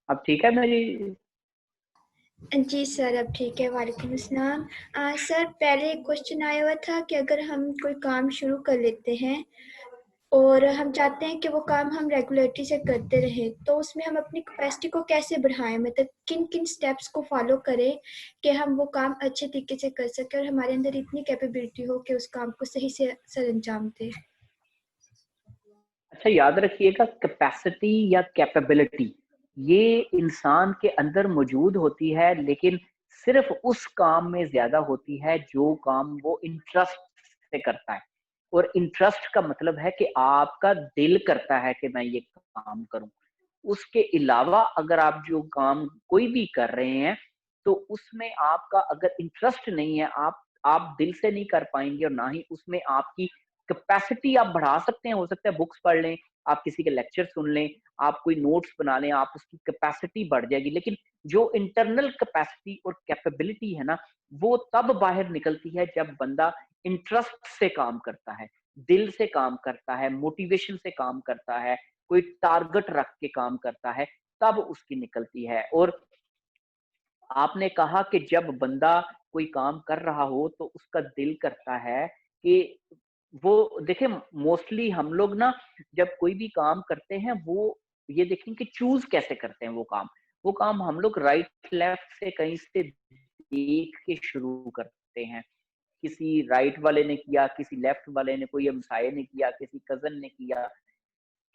اب ٹھیک ہے میری؟ جی سر اب ٹھیک ہے. وعلیکم السلام. سر پہلے ایک کوشچن آیا ہوا تھا کہ اگر ہم کوئی کام شروع کر لیتے ہیں اور ہم چاہتے ہیں کہ وہ کام ہم ریگولیٹری سے کرتے رہیں تو اس میں ہم اپنی کیپیسٹی کو کیسے بڑھائیں, مطلب کن کن سٹیپس کو فالو کریں کہ ہم وہ کام اچھے طریقے سے کر سکیں اور ہمارے اندر اتنی کیپیبلٹی ہو کہ اس کام کو صحیح سے سر انجام دیں. اچھا یاد رکھیے گا کیپیسٹی یا کیپیبلٹی یہ انسان کے اندر موجود ہوتی ہے, لیکن صرف اس کام میں زیادہ ہوتی ہے جو کام وہ انٹرسٹ سے کرتا ہے. اور انٹرسٹ کا مطلب ہے کہ آپ کا دل کرتا ہے کہ میں یہ کام کروں. اس کے علاوہ اگر آپ جو کام کوئی بھی کر رہے ہیں تو اس میں آپ کا اگر انٹرسٹ نہیں ہے, آپ دل سے نہیں کر پائیں گے, اور نہ ہی اس میں آپ کی کیپیسٹی آپ بڑھا سکتے ہیں. ہو سکتا ہے بکس پڑھ لیں, آپ کسی کے لیکچر سن لیں, آپ کوئی نوٹس بنا لیں, آپ اس کی کیپیسٹی بڑھ جائے گی. لیکن جو انٹرنل کیپیسٹی اور کیپیبلٹی ہے نا, وہ تب باہر نکلتی ہے جب بندہ انٹرسٹ سے کام کرتا ہے, دل سے کام کرتا ہے, موٹیویشن سے کام کرتا ہے, کوئی ٹارگٹ رکھ کے کام کرتا ہے, تب اس کی نکلتی ہے. اور آپ نے کہا کہ جب بندہ کوئی کام کر رہا ہو تو اس کا دل کرتا ہے کہ وہ دیکھیں موسٹلی ہم لوگ نا جب کوئی بھی کام کرتے ہیں وہ یہ دیکھیں کہ چوز کیسے کرتے ہیں وہ کام ہم لوگ رائٹ لیفٹ سے کہیں سے دیکھ کے شروع کرتے ہیں. کسی رائٹ والے نے کیا, کسی لیفٹ والے نے, کوئی ہمسائے نے کیا, کسی کزن نے کیا,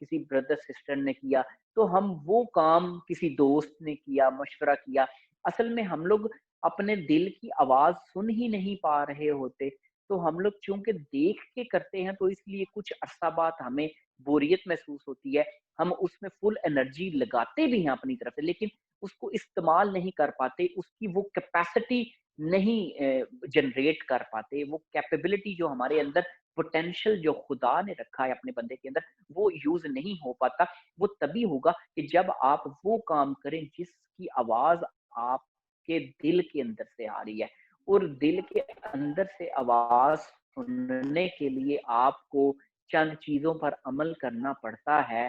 کسی بردر سسٹر نے کیا, تو ہم وہ کام کسی دوست نے کیا, مشورہ کیا. اصل میں ہم لوگ اپنے دل کی آواز سن ہی نہیں پا رہے ہوتے, تو ہم لوگ چونکہ دیکھ کے کرتے ہیں تو اس لیے کچھ عرصہ بعد ہمیں بوریت محسوس ہوتی ہے. ہم اس میں فل انرجی لگاتے بھی ہیں اپنی طرف سے, لیکن اس کو استعمال نہیں کر پاتے, اس کی وہ کیپیسٹی نہیں جنریٹ کر پاتے. وہ کیپیبلٹی جو ہمارے اندر پوٹینشیل جو خدا نے رکھا ہے اپنے بندے کے اندر, وہ یوز نہیں ہو پاتا. وہ تبھی ہوگا کہ جب آپ وہ کام کریں جس کی آواز آپ کے دل کے اندر سے آ رہی ہے. اور دل کے اندر سے آواز سننے کے لیے آپ کو چند چیزوں پر عمل کرنا پڑتا ہے,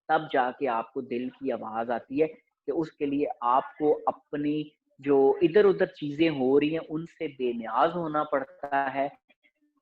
تب جا کے آپ کو دل کی آواز آتی ہے. کہ اس کے لیے آپ کو اپنی جو ادھر ادھر چیزیں ہو رہی ہیں ان سے بے نیاز ہونا پڑتا ہے,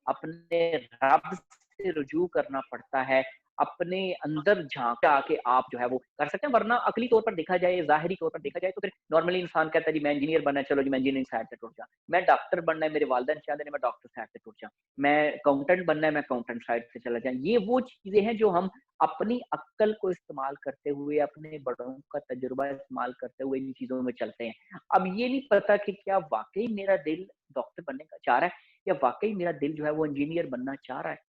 اپنے رب سے رجوع کرنا پڑتا ہے, اپنے اندر جھانک کے آپ جو ہے وہ کر سکتے ہیں. ورنہ عقلی طور پر دیکھا جائے, ظاہری طور پر دیکھا جائے تو پھر نارملی انسان کہتا ہے جی میں انجینئر بننا ہے, چلو جی میں انجینئرنگ سائڈ سے ٹوٹ جاؤں, میں ڈاکٹر بننا ہے, میرے والدین چاہتے ہیں میں ڈاکٹر سائڈ سے ٹوٹ جاؤں, میں اکاؤنٹنٹ بننا ہے, میں اکاؤنٹنٹ سائڈ سے چلا جاؤں. یہ وہ چیزیں ہیں جو ہم اپنی عقل کو استعمال کرتے ہوئے, اپنے بڑوں کا تجربہ استعمال کرتے ہوئے ان چیزوں میں چلتے ہیں. اب یہ نہیں پتا کہ کیا واقعی میرا دل ڈاکٹر بننے کا چاہ رہا ہے یا واقعی میرا دل جو ہے وہ انجینئر بننا چاہ رہا ہے.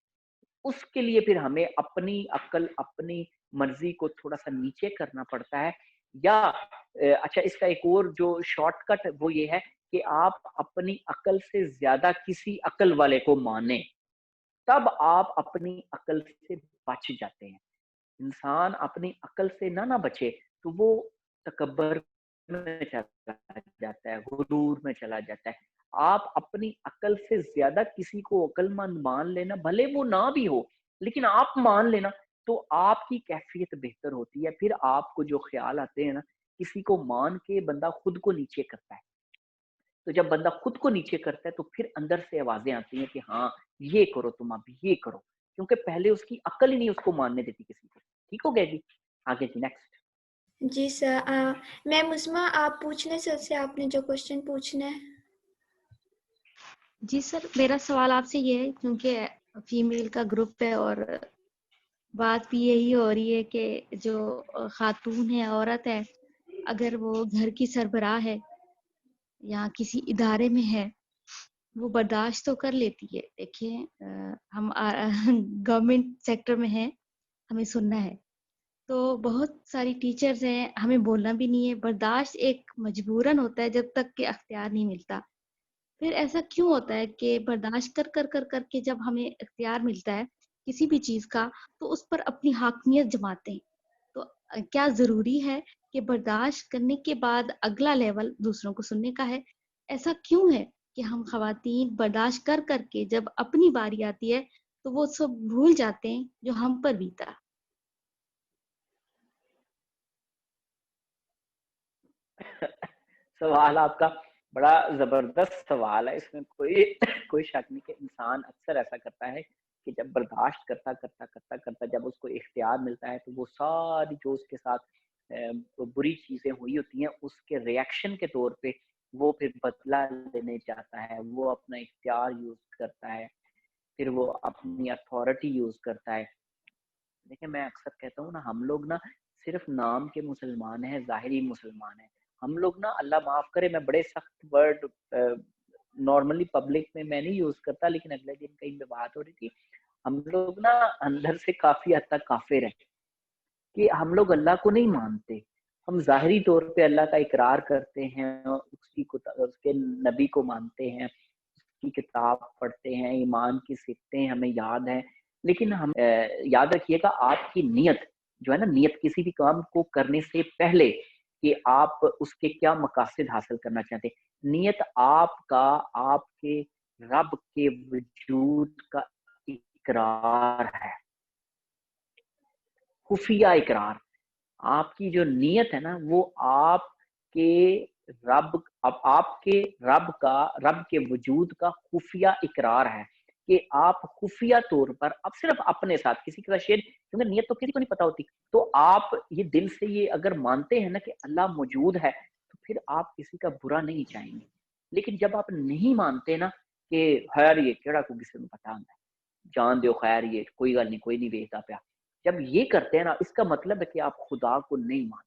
اس کے لیے پھر ہمیں اپنی عقل, اپنی مرضی کو تھوڑا سا نیچے کرنا پڑتا ہے. یا اچھا اس کا ایک اور جو شارٹ کٹ وہ یہ ہے کہ آپ اپنی عقل سے زیادہ کسی عقل والے کو مانیں, تب آپ اپنی عقل سے بچ جاتے ہیں. انسان اپنی عقل سے نہ بچے تو وہ تکبر میں چلا جاتا ہے, غرور میں چلا جاتا ہے. آپ اپنی عقل سے زیادہ کسی کو عقل مند مان لینا, بھلے وہ نہ بھی ہو لیکن آپ مان لینا, تو آپ کی کیفیت بہتر ہوتی ہے. پھر آپ کو جو خیال آتے ہیں نا, کسی کو مان کے بندہ خود کو نیچے کرتا ہے, تو جب بندہ خود کو نیچے کرتا ہے تو پھر اندر سے آوازیں آتی ہیں کہ ہاں یہ کرو, تم اب یہ کرو, کیونکہ پہلے اس کی عقل ہی نہیں اس کو ماننے دیتی کسی کو. ٹھیک ہو گیا جی, آگے جی نیکسٹ. جی سر. میم عثما آپ پوچھ لیں سر سے, آپ نے جو کوشچن پوچھنا ہے. جی سر, میرا سوال آپ سے یہ ہے, کیونکہ فیمیل کا گروپ ہے اور بات بھی یہی ہو رہی ہے کہ جو خاتون ہے, عورت ہے, اگر وہ گھر کی سربراہ ہے یا کسی ادارے میں ہے, وہ برداشت تو کر لیتی ہے. دیکھیں ہم گورنمنٹ سیکٹر میں ہیں, ہمیں سننا ہے, تو بہت ساری ٹیچرز ہیں, ہمیں بولنا بھی نہیں ہے. برداشت ایک مجبوراً ہوتا ہے جب تک کہ اختیار نہیں ملتا. پھر ایسا کیوں ہوتا ہے کہ برداشت کر کے جب ہمیں اختیار ملتا ہے کسی بھی چیز کا, تو اس پر اپنی حاکمیت جماتے ہیں. تو کیا ضروری ہے کہ برداشت کرنے کے بعد اگلا لیول دوسروں کو سننے کا ہے؟ ایسا کیوں ہے کہ ہم خواتین برداشت کر کے جب اپنی باری آتی ہے تو وہ سب بھول جاتے ہیں جو ہم پر بیتا؟ سوال آپ کا بڑا زبردست سوال ہے، اس میں کوئی شک نہیں کہ انسان اکثر ایسا کرتا ہے کہ جب برداشت کرتا کرتا کرتا کرتا جب اس کو اختیار ملتا ہے تو وہ ساری جو اس کے ساتھ بری چیزیں ہوئی ہوتی ہیں اس کے ریئیکشن کے طور پہ وہ پھر بدلہ لینے چاہتا ہے، وہ اپنا اختیار یوز کرتا ہے، پھر وہ اپنی اتھارٹی یوز کرتا ہے. دیکھیں میں اکثر کہتا ہوں نا، ہم لوگ نا صرف نام کے مسلمان ہیں، ظاہری مسلمان ہیں. ہم لوگ نا، اللہ معاف کرے میں بڑے سخت ورڈ نارملی پبلک میں نہیں یوز کرتا، لیکن اگلے دن کہیں پہ بات ہو رہی تھی، ہم لوگ نا اندر سے کافی حد تک کافر ہیں کہ ہم لوگ اللہ کو نہیں مانتے. ہم ظاہری طور پہ اللہ کا اقرار کرتے ہیں، اس کے نبی کو مانتے ہیں، اس کی کتاب پڑھتے ہیں، ایمان کی سکھتے ہمیں یاد ہے، لیکن ہم یاد رکھیے گا آپ کی نیت جو ہے نا، نیت کسی بھی کام کو کرنے سے پہلے کہ آپ اس کے کیا مقاصد حاصل کرنا چاہتے ہیں، نیت آپ کا آپ کے رب کے وجود کا اقرار ہے، خفیہ اقرار. آپ کی جو نیت ہے نا وہ آپ کے آپ کے رب کے وجود کا خفیہ اقرار ہے کہ آپ خفیہ طور پر اب صرف اپنے ساتھ کسی کے ساتھ شیئر، کیونکہ نیت تو کسی کو نہیں پتا ہوتی، تو آپ یہ دل سے یہ اگر مانتے ہیں نا کہ اللہ موجود ہے تو پھر آپ کسی کا برا نہیں چاہیں گے. لیکن جب آپ نہیں مانتے نا کہ خیر یہ کیڑا کو کسی میں پتا ہوتا ہے، جان دیو خیر یہ کوئی گل نہیں، کوئی نہیں ویکھدا پیا، جب یہ کرتے ہیں نا اس کا مطلب ہے کہ آپ خدا کو نہیں مانتے.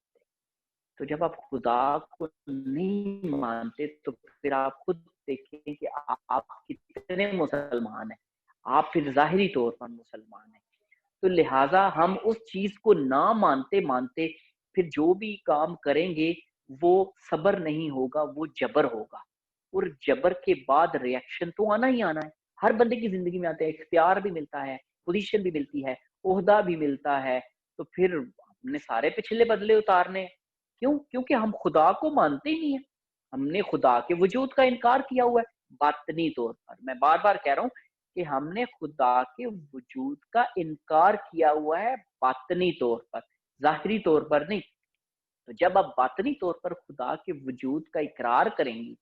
تو جب آپ خدا کو نہیں مانتے تو پھر آپ خود دیکھیں کہ آپ کتنے مسلمان ہیں، آپ پھر ظاہری طور پر مسلمان ہیں. تو لہٰذا ہم اس چیز کو نہ مانتے مانتے پھر جو بھی کام کریں گے وہ صبر نہیں ہوگا، وہ جبر ہوگا، اور جبر کے بعد ریئیکشن تو آنا ہی آنا ہے. ہر بندے کی زندگی میں آتے ہیں، اختیار بھی ملتا ہے، پوزیشن بھی ملتی ہے، عہدہ بھی ملتا ہے، تو پھر ہم نے سارے پچھلے بدلے اتارنے. کیوں؟ کیونکہ ہم خدا کو مانتے ہی نہیں ہیں، ہم نے خدا کے وجود کا انکار کیا ہوا ہے باطنی طور پر. میں بار بار کہہ رہا ہوں کہ ہم نے خدا کے وجود کا انکار کیا ہوا ہے باطنی طور پر، ظاہری طور پر نہیں. تو جب آپ باطنی طور پر خدا کے وجود کا اقرار کریں گی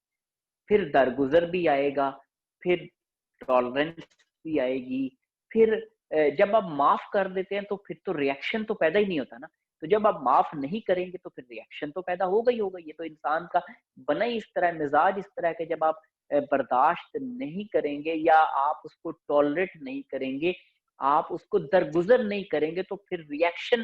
پھر درگزر بھی آئے گا، پھر ٹالرنس بھی آئے گی، پھر جب آپ معاف کر دیتے ہیں تو پھر تو ریئیکشن تو پیدا ہی نہیں ہوتا نا. تو جب آپ معاف نہیں کریں گے تو پھر ریئیکشن تو پیدا ہوگا ہی ہوگا. یہ تو انسان کا بنا ہی اس طرح، مزاج اس طرح کہ جب آپ برداشت نہیں کریں گے یا آپ اس کو ٹالریٹ نہیں کریں گے، آپ اس کو درگزر نہیں کریں گے، تو پھر ریئیکشن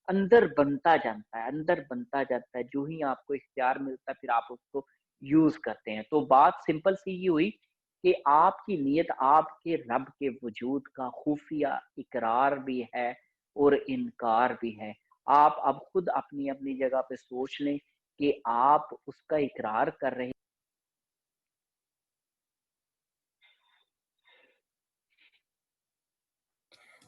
اندر بنتا جاتا ہے، اندر بنتا جاتا ہے. جو ہی آپ کو اختیار ملتا ہے پھر آپ اس کو یوز کرتے ہیں. تو بات سمپل سی یہ ہوئی کہ آپ کی نیت آپ کے رب کے وجود کا خفیہ اقرار بھی ہے اور انکار بھی ہے. آپ اب خود اپنی اپنی جگہ پہ سوچ لیں کہ آپ اس کا اقرار کر رہے.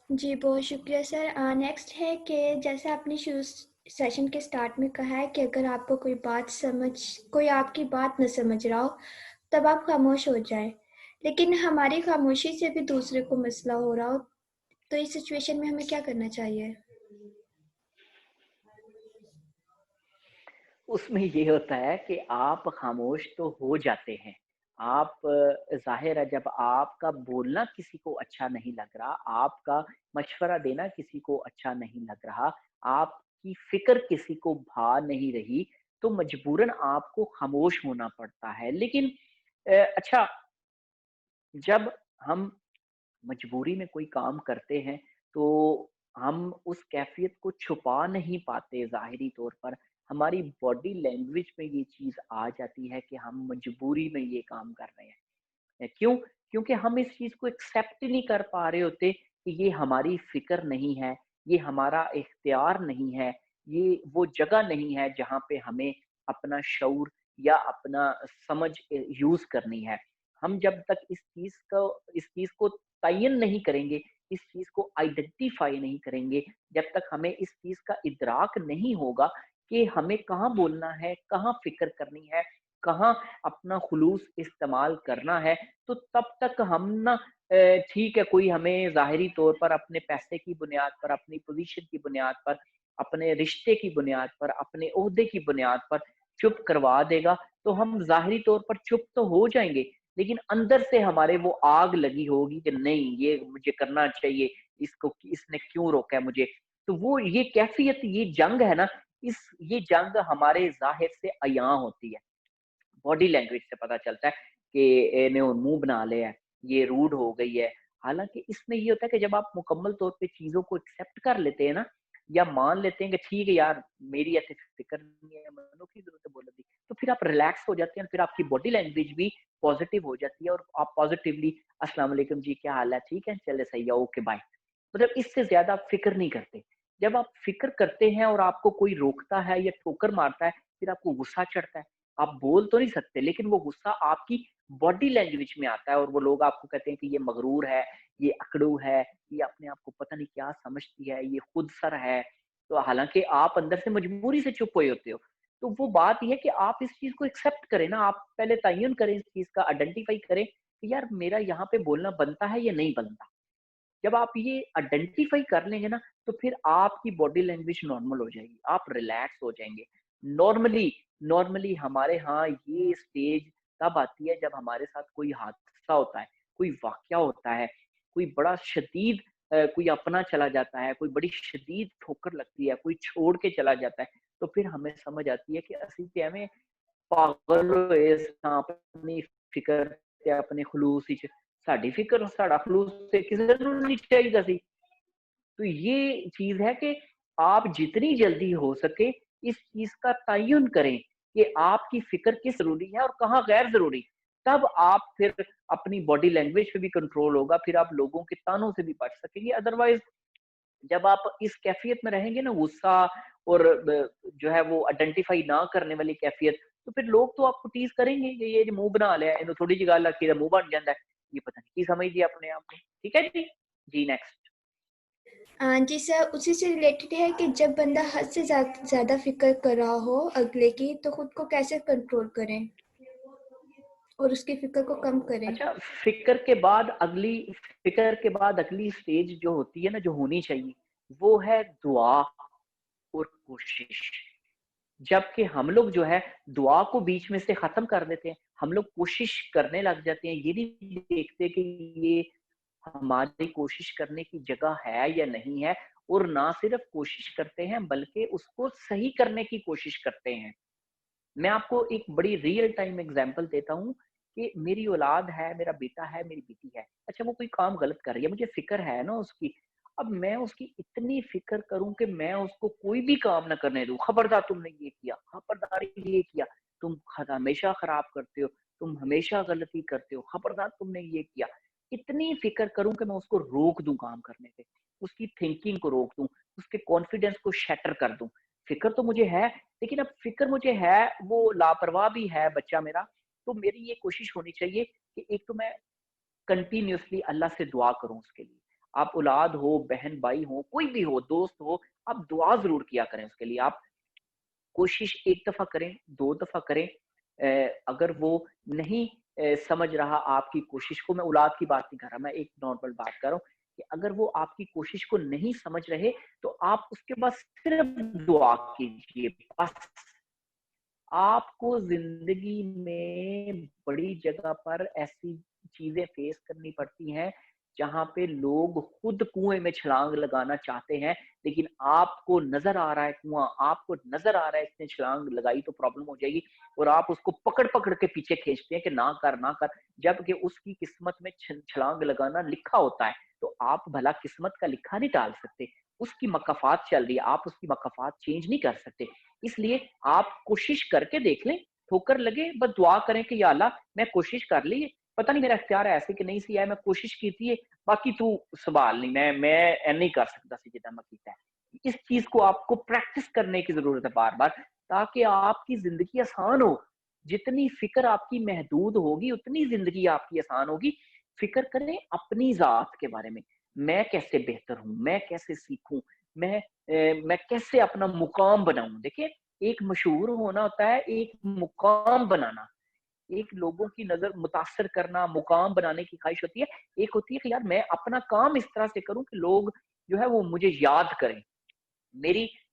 جی بہت شکریہ سر. نیکسٹ ہے کہ جیسے آپ نے شروع سیشن کے سٹارٹ میں کہا ہے کہ اگر آپ کو کوئی آپ کی بات نہ سمجھ رہا ہو تب آپ خاموش ہو جائیں، لیکن ہماری خاموشی سے بھی دوسرے کو مسئلہ ہو رہا ہو تو اس سچویشن میں ہمیں کیا کرنا چاہیے؟ اس میں یہ ہوتا ہے کہ آپ خاموش تو ہو جاتے ہیں، آپ ظاہر ہے جب آپ کا بولنا کسی کو اچھا نہیں لگ رہا، آپ کا مشورہ دینا کسی کو اچھا نہیں لگ رہا، آپ کی فکر کسی کو بھا نہیں رہی، تو مجبوراً آپ کو خاموش ہونا پڑتا ہے. لیکن اچھا، جب ہم مجبوری میں کوئی کام کرتے ہیں تو ہم اس کیفیت کو چھپا نہیں پاتے. ظاہری طور پر ہماری باڈی لینگویج میں یہ چیز آ جاتی ہے کہ ہم مجبوری میں یہ کام کر رہے ہیں. کیوں؟ کیونکہ ہم اس چیز کو ایکسیپٹ نہیں کر پا رہے ہوتے کہ یہ ہماری فکر نہیں ہے، یہ ہمارا اختیار نہیں ہے، یہ وہ جگہ نہیں ہے جہاں پہ ہمیں اپنا شعور یا اپنا سمجھ یوز کرنی ہے. ہم جب تک اس چیز کو تعین نہیں کریں گے، اس چیز کو آئیڈینٹیفائی نہیں کریں گے، جب تک ہمیں اس چیز کا ادراک نہیں ہوگا کہ ہمیں کہاں بولنا ہے، کہاں فکر کرنی ہے، کہاں اپنا خلوص استعمال کرنا ہے، تو تب تک ہم نا ٹھیک ہے کوئی ہمیں ظاہری طور پر اپنے پیسے کی بنیاد پر، اپنی پوزیشن کی بنیاد پر، اپنے رشتے کی بنیاد پر، اپنے عہدے کی بنیاد پر چپ کروا دے گا تو ہم ظاہری طور پر چپ تو ہو جائیں گے، لیکن اندر سے ہمارے وہ آگ لگی ہوگی کہ نہیں یہ مجھے کرنا چاہیے، اس نے کیوں روکا ہے مجھے. تو وہ یہ کیفیت، یہ جنگ ہے نا، یہ جنگ ہمارے ظاہر سے عیاں ہوتی ہے، باڈی لینگویج سے پتا چلتا ہے کہ نے منہ بنا لیا ہے، یہ روڈ ہو گئی ہے. حالانکہ اس میں یہ ہوتا ہے کہ جب آپ مکمل طور پہ چیزوں کو ایکسیپٹ کر لیتے ہیں نا، یا مان لیتے ہیں کہ ٹھیک ہے یار میری ایسے فکر نہیں ہے، منو کی ضرورت ہے بولنے کی، تو پھر آپ ریلیکس ہو جاتے ہیں، پھر آپ کی باڈی لینگویج بھی پازیٹیو ہو جاتی ہے، اور آپ پازیٹیولی السلام علیکم جی کیا حال ہے، ٹھیک ہے چلے صحیح ہے اوکے بائے. مطلب اس سے زیادہ آپ فکر نہیں کرتے. جب آپ فکر کرتے ہیں اور آپ کو کوئی روکتا ہے یا ٹھوکر مارتا ہے، پھر آپ کو غصہ چڑھتا ہے. آپ بول تو نہیں سکتے، لیکن وہ غصہ آپ کی باڈی لینگویج میں آتا ہے، اور وہ لوگ آپ کو کہتے ہیں کہ یہ مغرور ہے، یہ اکڑو ہے، یہ اپنے آپ کو پتہ نہیں کیا سمجھتی ہے، یہ خود سر ہے. تو حالانکہ آپ اندر سے مجبوری سے چپ ہوئے ہوتے ہو. تو وہ بات یہ ہے کہ آپ اس چیز کو ایکسیپٹ کریں نا، آپ پہلے تعین کریں اس چیز کا، آئیڈینٹیفائی کریں کہ یار میرا یہاں پہ بولنا بنتا ہے یا نہیں بنتا. جب آپ یہ آئیڈینٹیفائی کر لیں گے نا، تو پھر آپ کی باڈی لینگویج نارمل ہو جائے گی، آپ ریلیکس ہو جائیں گے. نارملی ہمارے ہاں یہ اسٹیج تب آتی ہے جب ہمارے ساتھ کوئی حادثہ ہوتا ہے، کوئی واقعہ ہوتا ہے، کوئی بڑا شدید کوئی اپنا چلا جاتا ہے، کوئی بڑی شدید ٹھوکر لگتی ہے، کوئی چھوڑ کے چلا جاتا ہے. تو پھر ہمیں سمجھ آتی ہے کہ اسی تے ہمیں پاگل ہوئے ساں اپنی فکر تے اپنے خلوص وچ، ساڈی فکر اور ساڈا خلوص تے کسے نوں نہیں چاہیدا سی. تو یہ چیز ہے کہ آپ جتنی جلدی ہو سکے اس چیز کا تعین کریں کہ آپ کی فکر کس ضروری ہے اور کہاں غیر ضروری. تب آپ پھر اپنی باڈی لینگویج پہ بھی کنٹرول ہوگا، پھر آپ لوگوں کے تانوں سے بھی بچ سکیں گے. ادروائز جب آپ اس کیفیت میں رہیں گے نا، غصہ اور جو ہے وہ آئیڈینٹیفائی نہ کرنے والی کیفیت، تو پھر لوگ تو آپ کو ٹیز کریں گے کہ یہ منہ بنا لیا ہے، تھوڑی جی گل آکھی منہ بن جاتا ہے، یہ پتہ نہیں کی سمجھ دیا اپنے آپ کو. ٹھیک ہے جی. جی نیکسٹ. جی سر، اسی سے ریلیٹڈ ہے کہ جب بندہ حد سے زیادہ فکر کر رہا ہو اگلے کی، تو خود کو کیسے کنٹرول کریں اور اس کی فکر کو کم کریں. اچھا، فکر کے بعد اگلی سٹیج جو ہوتی ہے نا، جو ہونی چاہیے، وہ ہے دعا اور کوشش. جبکہ ہم لوگ جو ہے دعا کو بیچ میں سے ختم کر دیتے ہیں، ہم لوگ کوشش کرنے لگ جاتے ہیں، یہ نہیں دیکھتے کہ یہ ہماری کوشش کرنے کی جگہ ہے یا نہیں ہے، اور نہ صرف کوشش کرتے ہیں بلکہ اس کو صحیح کرنے کی کوشش کرتے ہیں. میں آپ کو ایک بڑی ریئل ٹائم ایگزامپل دیتا ہوں کہ میری اولاد ہے، میرا بیٹا ہے، میری بیٹی ہے. اچھا وہ کوئی کام غلط کر رہی ہے، مجھے فکر ہے نا اس کی. اب میں اس کی اتنی فکر کروں کہ میں اس کو کوئی بھی کام نہ کرنے دوں. خبردار تم نے یہ کیا، خبردار یہ کیا، تم ہمیشہ خراب کرتے ہو، تم ہمیشہ غلطی کرتے ہو، خبردار تم نے یہ کیا. اتنی فکر کروں کہ میں اس کو روک دوں کام کرنے سے، اس کی تھنکنگ کو روک دوں، اس کے کانفیڈنس کو شیٹر کر دوں. فکر تو مجھے ہے، لیکن اب فکر مجھے ہے، وہ لاپرواہ بھی ہے بچہ میرا. تو میری یہ کوشش ہونی چاہیے کہ ایک تو میں کنٹینیوسلی اللہ سے دعا کروں اس کے لیے. آپ اولاد ہو، بہن بھائی ہو، کوئی بھی ہو، دوست ہو، آپ دعا ضرور کیا کریں اس کے لیے. آپ کوشش ایک دفعہ کریں، 2 دفعہ کریں. اگر وہ نہیں سمجھ رہا آپ کی کوشش کو، میں اولاد کی بات نہیں کر رہا، میں ایک نارمل بات کر رہا ہوں کہ اگر وہ آپ کی کوشش کو نہیں سمجھ رہے تو آپ اس کے بعد صرف دعا کیجیے. بس آپ کو زندگی میں بڑی جگہ پر ایسی چیزیں فیس کرنی پڑتی ہیں جہاں پہ لوگ خود کنویں میں چھلانگ لگانا چاہتے ہیں، لیکن آپ کو نظر آ رہا ہے کنواں، آپ کو نظر آ رہا ہے اس نے چھلانگ لگائی تو پرابلم ہو جائے گی، اور آپ اس کو پکڑ پکڑ کے پیچھے کھینچتے ہیں کہ نہ کر نہ کر، جبکہ اس کی قسمت میں چھلانگ لگانا لکھا ہوتا ہے. تو آپ بھلا قسمت کا لکھا نہیں ڈال سکتے، اس کی مقافات چل رہی ہے، آپ اس کی مقافات چینج نہیں کر سکتے. اس لیے آپ کوشش کر کے دیکھ لیں، ٹھوکر لگے بس دعا کریں کہ یا اللہ میں کوشش کر لی ہے، پتہ نہیں میرا اختیار ایسے کہ نہیں سی ہے، میں کوشش کی تھی، باقی تو سوال نہیں، میں نہیں کر سکتا سی جتنا میں کیتا ہے. اس چیز کو آپ کو پریکٹس کرنے کی ضرورت ہے بار بار، تاکہ آپ کی زندگی آسان ہو. جتنی فکر آپ کی محدود ہوگی اتنی زندگی آپ کی آسان ہوگی. فکر کریں اپنی ذات کے بارے میں کیسے بہتر ہوں، میں کیسے سیکھوں، میں کیسے اپنا مقام بناؤں. دیکھیں ایک مشہور ہونا ہوتا ہے، ایک مقام بنانا، ایک لوگوں کی نظر متاثر کرنا، مقام بنانے کی خواہش ہوتی ہے. ایک ہوتی ہے کہ یار میں اپنا کام اس طرح سے کروں کہ لوگ جو ہے وہ مجھے یاد کریں. میری